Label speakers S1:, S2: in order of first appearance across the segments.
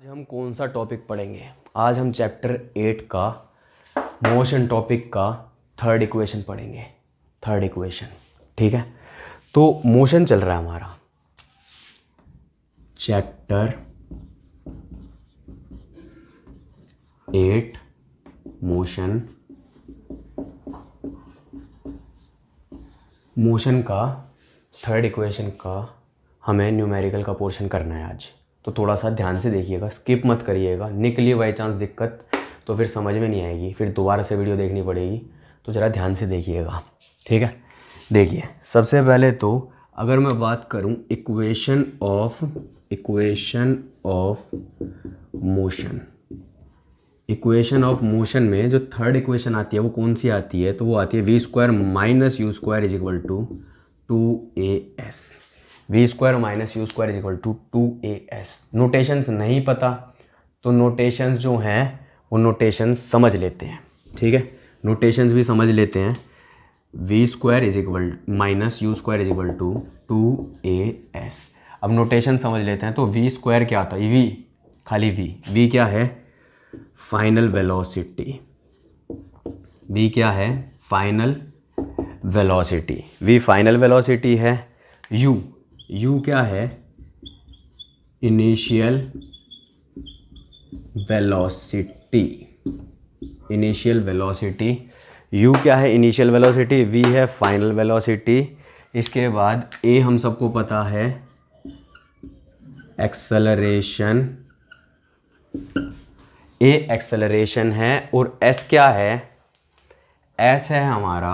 S1: हम कौन सा टॉपिक पढ़ेंगे? आज हम चैप्टर 8 का मोशन टॉपिक का थर्ड इक्वेशन पढ़ेंगे। थर्ड इक्वेशन, ठीक है। तो मोशन चल रहा है हमारा चैप्टर 8 मोशन। मोशन का थर्ड इक्वेशन का हमें न्यूमेरिकल का पोर्शन करना है आज। तो थोड़ा सा ध्यान से देखिएगा, स्किप मत करिएगा। निकलिए बाई चांस दिक्कत तो फिर समझ में नहीं आएगी, फिर दोबारा से वीडियो देखनी पड़ेगी। तो ज़रा ध्यान से देखिएगा, ठीक है। देखिए, सबसे पहले तो अगर मैं बात करूं equation of motion, equation of motion में जो थर्ड इक्वेशन आती है वो कौन सी आती है? तो वो आती है v square minus u square is equal to 2as। v square minus u square is equal to 2as। Notations नहीं पता तो नोटेशंस जो हैं वो नोटेशंस समझ लेते हैं, ठीक है। नोटेशंस भी समझ लेते हैं। v square is equal minus u square is equal to 2as। अब नोटेशन समझ लेते हैं। तो v स्क्वायर क्या आता है? v, खाली v क्या है? Final velocity. v क्या है? Final velocity. v final velocity है। u क्या है? Initial velocity. Initial velocity. u क्या है? Initial velocity. v है फाइनल वेलोसिटी। इसके बाद a हम सबको पता है एक्सेलरेशन। a एक्सेलरेशन है और s क्या है? s है हमारा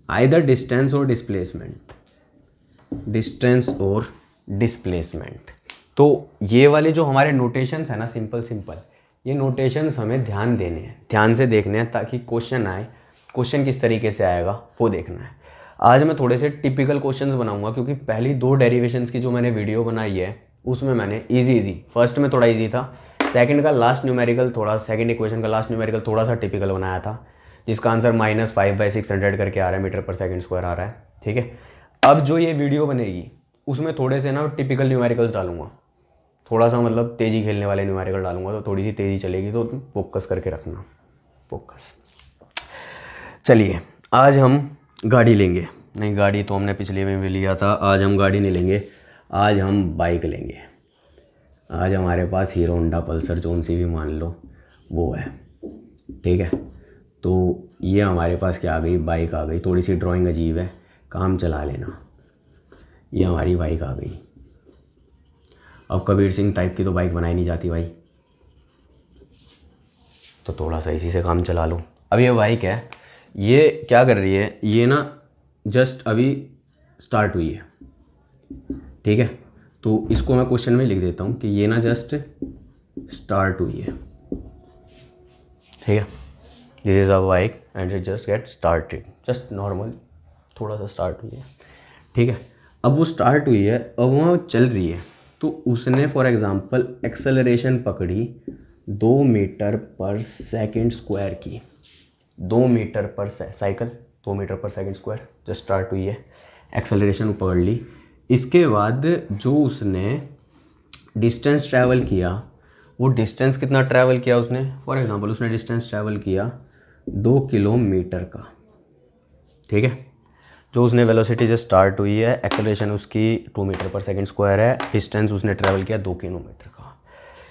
S1: आइदर डिस्टेंस और डिस्प्लेसमेंट। डिस्टेंस और डिस्प्लेसमेंट। तो ये वाले जो हमारे नोटेशंस है ना, सिंपल ये नोटेशंस हमें ध्यान देने हैं, ध्यान से देखने हैं, ताकि क्वेश्चन आए, क्वेश्चन किस तरीके से आएगा वो देखना है। आज मैं थोड़े से टिपिकल क्वेश्चंस बनाऊंगा, क्योंकि पहली दो डेरिवेशंस की जो मैंने वीडियो बनाई है उसमें मैंने इजी फर्स्ट में थोड़ा इजी था, सेकंड का लास्ट न्यूमेरिकल थोड़ा, सेकंड इक्वेशन का लास्ट न्यूमेरिकल थोड़ा सा टिपिकल बनाया था, जिसका आंसर -5/600 करके आ रहा है, मीटर पर सेकंड स्क्वायर आ रहा है, ठीक है। अब जो ये वीडियो बनेगी उसमें थोड़े से ना टिपिकल न्यूमेरिकल्स डालूंगा, थोड़ा सा मतलब तेज़ी खेलने वाले न्यूमेरिकल डालूंगा, तो थोड़ी सी तेज़ी चलेगी, तो फोकस करके रखना, फोकस। चलिए, आज हम गाड़ी लेंगे। नहीं, गाड़ी तो हमने पिछले में भी लिया था। आज हम गाड़ी नहीं लेंगे, आज हम बाइक लेंगे। आज हमारे पास हीरो होंडा पल्सर जोन सी भी मान लो वो है, ठीक है। तो ये हमारे पास क्या आ गई? बाइक आ गई। थोड़ी सी ड्राइंग अजीब है, काम चला लेना। ये हमारी बाइक आ गई। अब कबीर सिंह टाइप की तो बाइक बनाई नहीं जाती भाई, तो थोड़ा सा इसी से काम चला लो। अब ये बाइक है, ये क्या कर रही है? ये ना जस्ट अभी स्टार्ट हुई है, ठीक है। तो इसको मैं क्वेश्चन में लिख देता हूँ कि ये ना जस्ट स्टार्ट हुई है, ठीक है। This is a bike and it just get started, just normal थोड़ा सा स्टार्ट हुई है, ठीक है। अब वो स्टार्ट हुई है, अब वहाँ चल रही है, तो उसने फॉर एग्जांपल एक्सेलरेशन पकड़ी 2 मीटर पर सेकंड स्क्वायर की। 2 मीटर पर साइकिल 2 मीटर पर सेकंड स्क्वायर जस्ट स्टार्ट हुई है, एक्सेलरेशन पकड़ ली। इसके बाद जो उसने डिस्टेंस ट्रैवल किया, वो डिस्टेंस कितना ट्रैवल किया उसने? फॉर एग्जांपल उसने डिस्टेंस ट्रैवल किया 2 किलोमीटर का, ठीक है। जो उसने वेलोसिटी जो स्टार्ट हुई है, एक्सेलरेशन उसकी 2 मीटर पर सेकंड स्क्वायर है, डिस्टेंस उसने ट्रैवल किया 2 किलोमीटर का।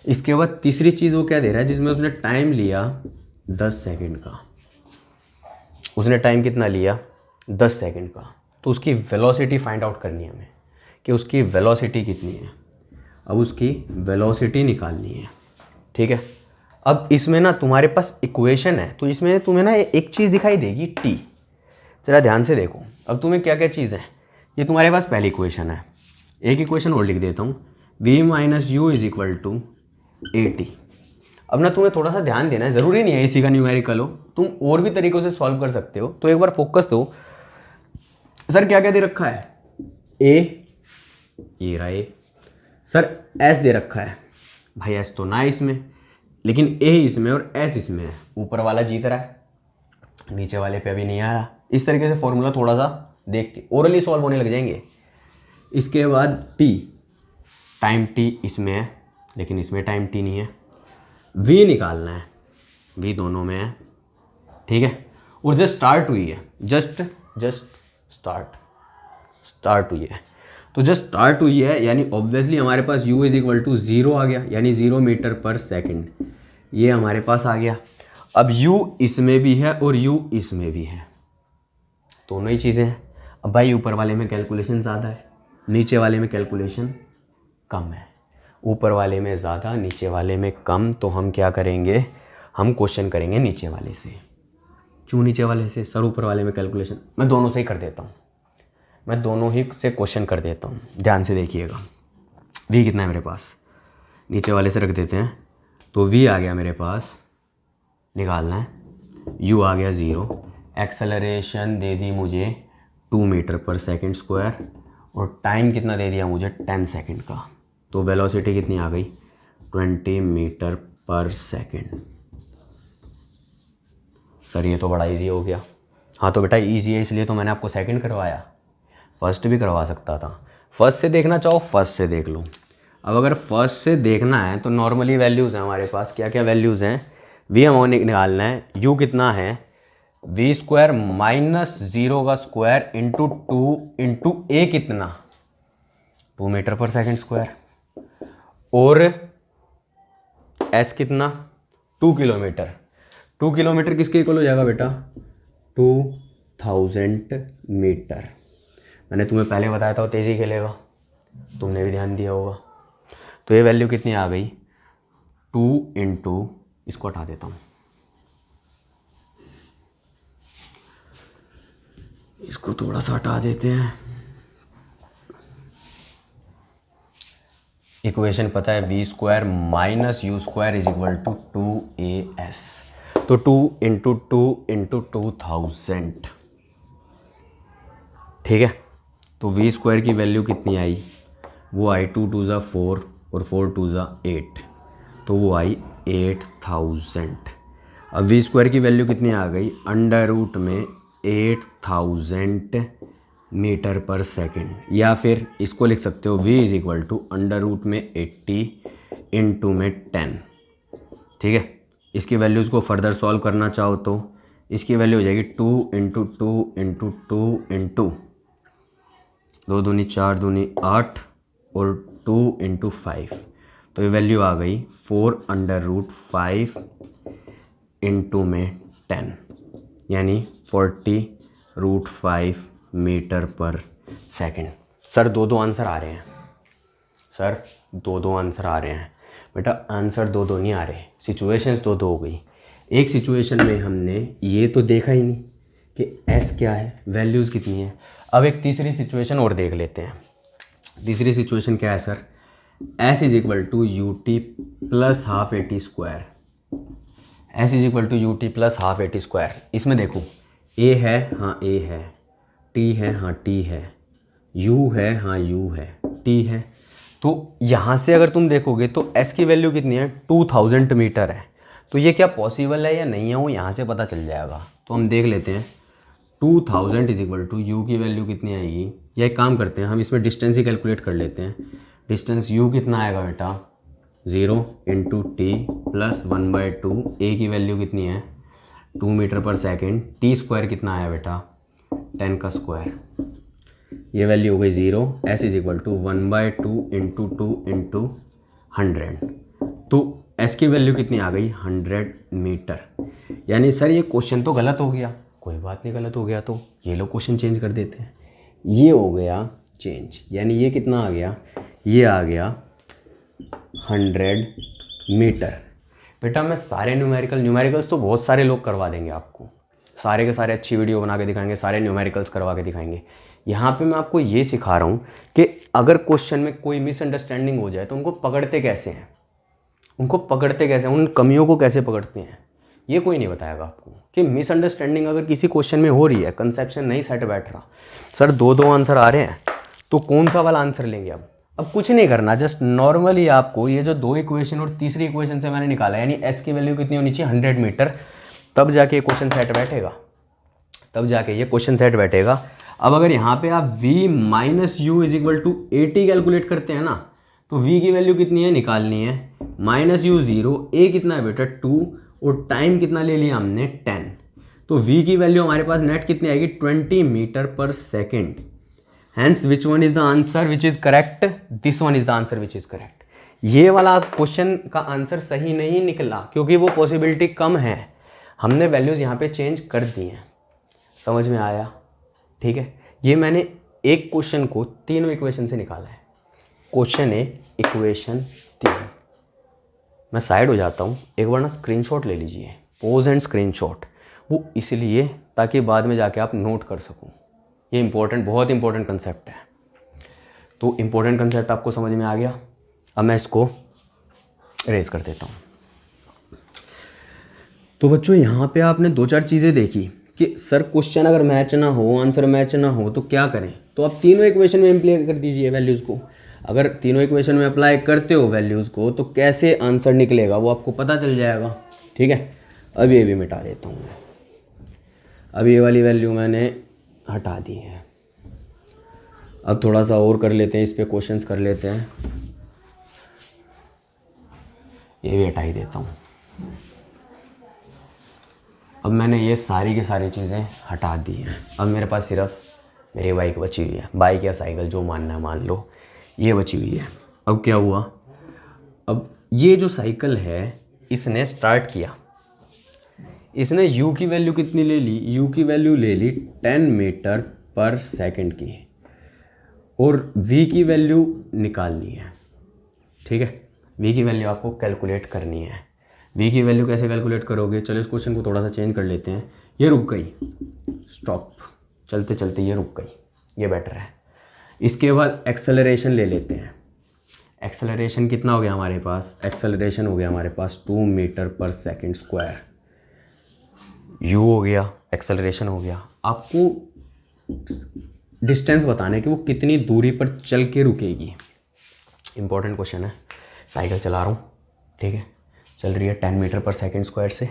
S1: इसके बाद तीसरी चीज़ वो क्या दे रहा है, जिसमें उसने टाइम लिया 10 सेकंड का। उसने टाइम कितना लिया? 10 सेकंड का। तो उसकी वेलोसिटी फाइंड आउट करनी है हमें कि उसकी वेलोसिटी कितनी है। अब उसकी वेलोसिटी निकालनी है, ठीक है। अब इसमें ना तुम्हारे पास इक्वेशन है, तो इसमें तुम्हें ना एक चीज़ दिखाई देगी t। जरा ध्यान से देखो, अब तुम्हें क्या क्या चीज़ है। ये तुम्हारे पास पहली इक्वेशन है, एक इक्वेशन और लिख देता हूँ, v minus u is equal to AT। अब ना तुम्हें थोड़ा सा ध्यान देना है, ज़रूरी नहीं है इसी का न्यूमेरिकल हो, तुम और भी तरीक़ों से सॉल्व कर सकते हो। तो एक बार फोकस दो। सर क्या क्या दे रखा है? A, ये रहा A। सर S दे रखा है, भाई S तो ना इसमें, लेकिन A इसमें और S इसमें है। ऊपर वाला जीत रहा है, नीचे वाले पे अभी नहीं आया। इस तरीके से फॉर्मूला थोड़ा सा देख के ओरली सॉल्व होने लग जाएंगे। इसके बाद T, टाइम T इसमें है, लेकिन इसमें टाइम टी नहीं है। v निकालना है, v दोनों में है, ठीक है। और जस्ट स्टार्ट हुई है, जस्ट स्टार्ट हुई है। तो जस्ट स्टार्ट हुई है यानी ऑब्वियसली हमारे पास u इज इक्वल टू 0 आ गया, यानी 0 मीटर पर सेकेंड ये हमारे पास आ गया। अब u इसमें भी है और u इसमें भी है, दोनों ही चीज़ें हैं। अब भाई ऊपर वाले में कैलकुलेशन ज़्यादा है, नीचे वाले में कैलकुलेशन कम है। ऊपर वाले में ज़्यादा, नीचे वाले में कम, तो हम क्या करेंगे, हम क्वेश्चन करेंगे नीचे वाले से। क्यों नीचे वाले से सर? ऊपर वाले में कैलकुलेशन मैं दोनों से ही कर देता हूँ, मैं दोनों ही से क्वेश्चन कर देता हूँ। ध्यान से देखिएगा, v कितना है मेरे पास, नीचे वाले से रख देते हैं। तो v आ गया मेरे पास, निकालना है, u आ गया 0, एक्सेलरेशन दे दी मुझे 2 मीटर पर सेकेंड स्क्वायर, और टाइम कितना दे दिया मुझे 10 सेकेंड का। तो वेलोसिटी कितनी आ गई 20 मीटर पर सेकेंड। सर ये तो बड़ा इजी हो गया। हाँ तो बेटा इजी है इसलिए तो मैंने आपको सेकंड करवाया, फर्स्ट भी करवा सकता था। फर्स्ट से देखना चाहो फर्स्ट से देख लो। अब अगर फर्स्ट से देखना है तो नॉर्मली वैल्यूज़ हैं हमारे पास, क्या क्या वैल्यूज़ हैं, वी हमें निकालना है, यू कितना है वी स्क्वायर माइनस 0 का स्क्वायर इंटू 2 इंटू ए कितना 2 मीटर पर सेकेंड स्क्वायर, और एस कितना 2 किलोमीटर। 2 किलोमीटर किसके इक्वल हो जाएगा बेटा 2000 मीटर। मैंने तुम्हें पहले बताया था वो तेज़ी खेलेगा, तुमने भी ध्यान दिया होगा। तो ये वैल्यू कितनी आ गई 2 इंटू, इसको हटा देता हूँ, इसको थोड़ा सा हटा देते हैं। इक्वेशन पता है v square minus u square is equal to 2as। तो 2 इंटू 2 इंटू 2000, ठीक है। तो वी स्क्वायर की वैल्यू कितनी आई, वो आई 2 2 ज़ा 4 और 4 2 ज़ा 8, तो वो आई 8000। अब वी स्क्वायर की वैल्यू कितनी आ गई अंडर रूट में 8000 मीटर पर सेकेंड, या फिर इसको लिख सकते हो v is equal to under root में 80 इंटू में 10, ठीक है। इसकी वैल्यूज़ को फर्दर सॉल्व करना चाहो तो इसकी वैल्यू हो जाएगी 2 इंटू 2 इंटू 2 इंटू 2 दूनी 4 दूनी 8 और 2 इंटू 5, तो ये वैल्यू आ गई 4 अंडर रूट 5 इंटू में 10, यानी 40 root 5 metre per second. Sir दो आंसर आ रहे हैं, सर दो आंसर आ रहे हैं। बेटा आंसर दो नहीं आ रहे, सिचुएशंस दो हो गई। एक सिचुएशन में हमने ये तो देखा ही नहीं कि एस क्या है, वैल्यूज़ कितनी है। अब एक तीसरी सिचुएशन और देख लेते हैं। तीसरी सिचुएशन क्या है sir, s is equal to u t plus half a t square, s is equal to u t plus half a t square. इसमें देखो ए है, हाँ ए है, टी है, हाँ टी है, यू है, हाँ यू है, टी है। तो यहाँ से अगर तुम देखोगे तो एस की वैल्यू कितनी है 2000 मीटर है। तो ये क्या पॉसिबल है या नहीं है वो यहाँ से पता चल जाएगा। तो हम देख लेते हैं 2000 इज इक्वल टू यू की वैल्यू कितनी आएगी, या एक काम करते हैं हम इसमें डिस्टेंस ही कैलकुलेट कर लेते हैं। डिस्टेंस यू कितना आएगा बेटा 0 इंटू टी प्लस 1/2, ए की वैल्यू कितनी है 2 metre per second, T square कितना आया बेटा 10 का स्क्वायर, ये वैल्यू हो गई 0। S is equal to 1/2 into 2 into 100, तो एस की वैल्यू कितनी आ गई 100 मीटर। यानी सर ये क्वेश्चन तो गलत हो गया, कोई बात नहीं गलत हो गया तो ये लोग क्वेश्चन चेंज कर देते हैं, ये हो गया चेंज, यानी ये कितना आ गया, ये आ गया 100 मीटर। बेटा मैं सारे न्यूमेरिकल्स तो बहुत सारे लोग करवा देंगे आपको, सारे के सारे अच्छी वीडियो बना के दिखाएंगे, सारे न्यूमेरिकल्स करवा के दिखाएंगे। यहाँ पे मैं आपको ये सिखा रहा हूँ कि अगर क्वेश्चन में कोई मिसअंडरस्टैंडिंग हो जाए तो उनको पकड़ते कैसे हैं, उन कमियों को कैसे पकड़ते हैं, ये कोई नहीं बताएगा आपको। कि मिसअंडरस्टैंडिंग अगर किसी क्वेश्चन में हो रही है, कंसेप्शन नहीं सेट बैठ रहा, सर दो आंसर आ रहे हैं तो कौन सा वाला आंसर लेंगे। अब कुछ नहीं करना, जस्ट नॉर्मली आपको ये जो 2 इक्वेशन और तीसरी इक्वेशन से मैंने निकाला, यानी एस की वैल्यू कितनी होनी चाहिए 100 मीटर, तब जाके ये क्वेश्चन सेट बैठेगा, तब जाके ये क्वेश्चन सेट बैठेगा। अब अगर यहाँ पे आप v minus u is equal to 80 calculate करते हैं ना, तो v की वैल्यू कितनी है निकालनी है माइनस यू 0, ए कितना है बेटा 2 और टाइम कितना ले लिया हमने 10। तो v की वैल्यू हमारे पास नेट कितनी आएगी 20 metre per second. Hence which one is the answer which is correct, this one is the answer which is correct. ये वाला क्वेश्चन का आंसर सही नहीं निकला क्योंकि वो पॉसिबिलिटी कम है, हमने वैल्यूज यहाँ पे चेंज कर दी हैं। समझ में आया? ठीक है, ये मैंने एक क्वेश्चन को तीनों इक्वेशन से निकाला है। क्वेश्चन ए इक्वेशन 3। मैं साइड हो जाता हूँ, एक बार ना स्क्रीनशॉट ले लीजिए, पोज एंड स्क्रीनशॉट। वो इसलिए ताकि बाद में जाके आप नोट कर सको। ये इंपॉर्टेंट, बहुत इंपॉर्टेंट कंसेप्ट है। तो इंपॉर्टेंट कंसेप्ट आपको समझ में आ गया। अब मैं इसको रेज कर देता हूँ। तो बच्चों यहाँ पे आपने 2-4 चीज़ें देखी कि सर क्वेश्चन अगर मैच ना हो, आंसर मैच ना हो तो क्या करें। तो आप तीनों इक्वेशन में अप्लाई कर दीजिए वैल्यूज़ को। अगर तीनों इक्वेशन में अप्लाई करते हो वैल्यूज़ को तो कैसे आंसर निकलेगा वो आपको पता चल जाएगा। ठीक है, अब ये भी मिटा देता हूँ मैं। अब ये वाली वैल्यू मैंने हटा दी है। अब थोड़ा सा और कर लेते हैं, इस पे क्वेश्चंस कर लेते हैं। ये भी हटा ही देता हूँ। अब मैंने ये सारी की सारी चीज़ें हटा दी हैं। अब मेरे पास सिर्फ मेरी बाइक बची हुई है, बाइक या साइकिल जो मानना है मान लो, ये बची हुई है। अब क्या हुआ, अब ये जो साइकिल है इसने स्टार्ट किया, इसने u की वैल्यू कितनी ले ली, u की वैल्यू ले ली 10 मीटर पर सेकंड की, और v की वैल्यू निकालनी है। ठीक है, v की वैल्यू आपको कैलकुलेट करनी है। v की वैल्यू कैसे कैलकुलेट करोगे, चलो इस क्वेश्चन को थोड़ा सा चेंज कर लेते हैं। ये रुक गई, स्टॉप, चलते चलते ये रुक गई, ये बेटर है। इसके बाद एक्सेलरेशन ले लेते हैं। एक्सेलरेशन कितना हो गया हमारे पास, एक्सेलरेशन हो गया हमारे पास 2 metre per second square. u हो गया, एक्सेलरेशन हो गया। आपको डिस्टेंस बताने कि वो कितनी दूरी पर चल के रुकेगी। इंपॉर्टेंट क्वेश्चन है। साइकिल चला रहा हूँ, ठीक है, चल रही है 10 मीटर पर सेकेंड स्क्वायर से,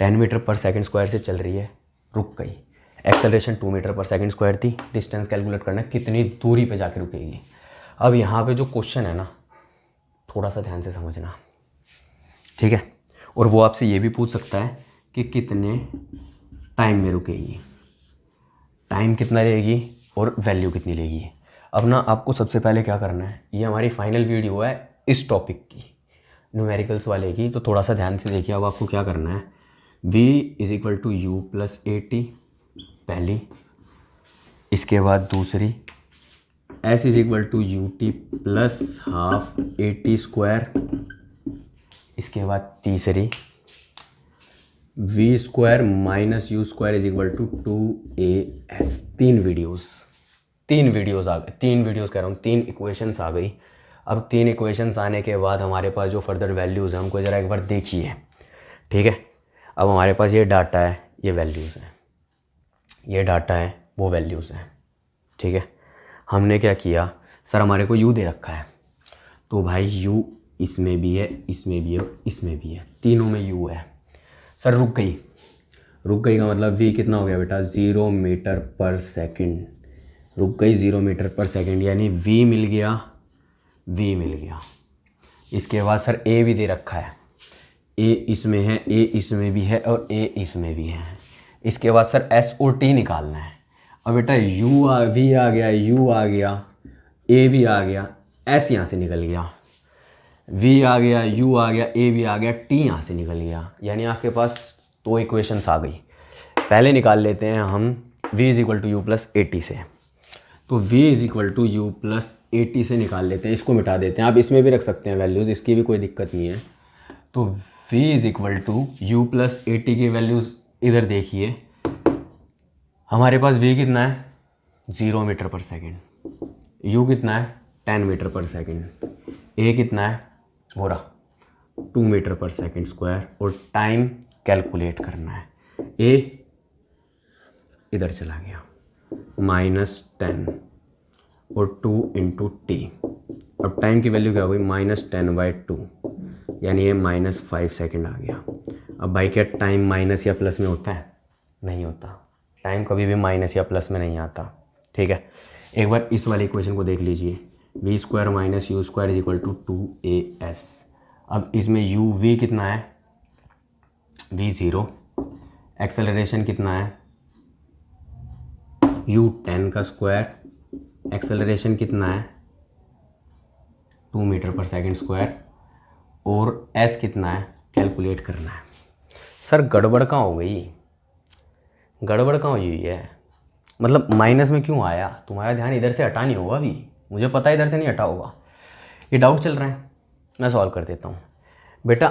S1: 10 मीटर पर सेकेंड स्क्वायर से चल रही है, रुक गई। Acceleration 2 metre per second square थी। डिस्टेंस कैलकुलेट करना है कितनी दूरी पे जाके रुकेगी। अब यहाँ पे जो क्वेश्चन है ना, थोड़ा सा ध्यान से समझना, ठीक है। और वो आपसे ये भी पूछ सकता है कि कितने टाइम में रुकेगी, टाइम कितना लेगी और वैल्यू कितनी लेगी। अब ना आपको सबसे पहले क्या करना है, ये हमारी फाइनल वीडियो है इस टॉपिक की, न्यूमेरिकल्स वाले की, तो थोड़ा सा ध्यान से देखिए। अब आपको क्या करना है, v = u + AT पहली, इसके बाद दूसरी s = ut + ½ AT², इसके बाद तीसरी v² - u² = 2as। तीन वीडियोस आ गए, 3 वीडियोस कह रहा हूँ, 3 इक्वेशंस आ गई। अब 3 इक्वेशंस आने के बाद हमारे पास जो फर्दर वैल्यूज़ हैं हमको ज़रा एक बार देखिए, ठीक है। अब हमारे पास ये डाटा है, ये वैल्यूज़ हैं, ये डाटा है, वो वैल्यूज़ हैं, ठीक है। हमने क्या किया, सर हमारे को u दे रखा है, तो भाई u इसमें भी है, इसमें भी है, इसमें भी है, तीनों में u है। सर रुक गई का मतलब v कितना हो गया बेटा, 0 मीटर पर सेकंड। रुक गई 0 मीटर पर सेकंड, यानी v मिल गया। इसके बाद सर a भी दे रखा है, a इसमें है, a इसमें भी है और a इसमें भी है। इसके बाद सर s और t निकालना है। अब बेटा v आ गया, u आ गया, a भी आ गया, s यहाँ से निकल गया, v आ गया, u आ गया, a भी आ गया, t यहाँ से निकल गया, यानी आपके पास 2 इक्वेशंस आ गई। पहले निकाल लेते हैं हम v = u + AT से। तो v = u + AT से निकाल लेते हैं, इसको मिटा देते हैं। आप इसमें भी रख सकते हैं वैल्यूज़, इसकी भी कोई दिक्कत नहीं है। तो v = u + AT की वैल्यूज़ इधर देखिए, हमारे पास v कितना है 0 मीटर पर सेकेंड, u कितना है 10 मीटर पर सेकेंड, a कितना है हो रहा 2 मीटर पर सेकेंड स्क्वायर, और टाइम कैलकुलेट करना है। a इधर चला गया -10 और 2 × t। अब टाइम की वैल्यू क्या हो गई, -10/2, यानी ये -5 सेकेंड आ गया। अब भाई क्या टाइम माइनस या प्लस में होता है, नहीं होता, टाइम कभी भी माइनस या प्लस में नहीं आता, ठीक है। एक बार इस वाली इक्वेशन को देख लीजिए, v² - u² = 2as। अब इसमें यू वी कितना है, वी 0, एक्सेलरेशन कितना है, यू 10 का स्क्वायर, एक्सेलरेशन कितना है 2 मीटर पर सेकंड स्क्वायर, और एस कितना है कैलकुलेट करना है। सर गड़बड़ कहाँ हो गई, गड़बड़ कहाँ हुई है, मतलब माइनस में क्यों आया, तुम्हारा ध्यान इधर से हटा नहीं होगा अभी, मुझे पता है इधर से नहीं हटा होगा, ये डाउट चल रहा है, मैं सॉल्व कर देता हूँ। बेटा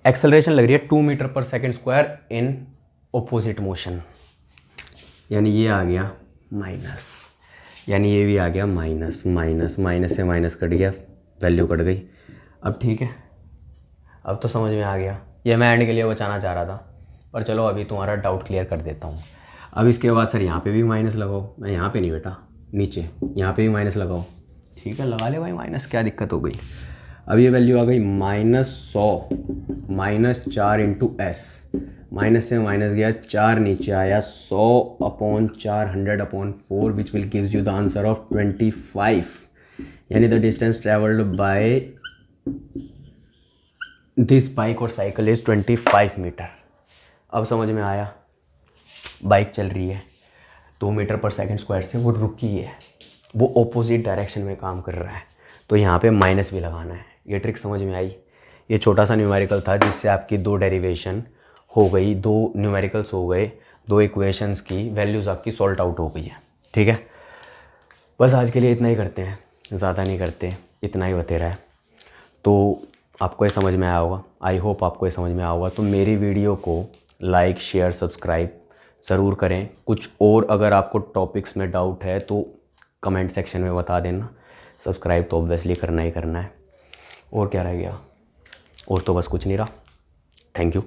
S1: एक्सेलरेशन लग रही है 2 मीटर पर second square in opposite motion, यानी ये आ गया माइनस, यानी ये भी आ गया माइनस, माइनस माइनस से माइनस कट गया, वैल्यू कट गई। अब ठीक है, अब तो समझ में आ गया, ये मैं एंड के लिए बचाना चाह रहा था, पर चलो अभी तुम्हारा डाउट क्लियर कर देता हूँ। अब इसके बाद सर यहाँ पे भी माइनस लगाओ, मैं यहाँ पे नहीं बेटा, नीचे यहाँ पे भी माइनस लगाओ, ठीक है लगा ले भाई माइनस, क्या दिक्कत हो गई। अब ये वैल्यू आ गई -100 -4 इंटू एस, माइनस से माइनस गया 4 नीचे आया, 100/4 100/4 which will gives you the answer of 25, यानी the distance travelled by this bike और साइकिल इज़ 25 मीटर। अब समझ में आया, बाइक चल रही है 2 मीटर पर सेकंड स्क्वायर से, वो रुकी है, वो ऑपोजिट डायरेक्शन में काम कर रहा है, तो यहाँ पे माइनस भी लगाना है। ये ट्रिक समझ में आई, ये छोटा सा न्यूमेरिकल था जिससे आपकी 2 डेरिवेशन हो गई, 2 न्यूमेरिकल्स हो गए, 2 इक्वेशंस की वैल्यूज़ आपकी सॉल्ट आउट हो गई है। ठीक है, बस आज के लिए इतना ही करते हैं, ज़्यादा नहीं करते, इतना ही बतेरा है। तो आपको ये समझ में आया होगा, आई होप आपको ये समझ में आया होगा। तो मेरी वीडियो को लाइक शेयर सब्सक्राइब ज़रूर करें। कुछ और अगर आपको टॉपिक्स में डाउट है तो कमेंट सेक्शन में बता देना। सब्सक्राइब तो ऑब्वियसली करना ही करना है, और क्या रह गया, और तो बस कुछ नहीं रहा। Thank you.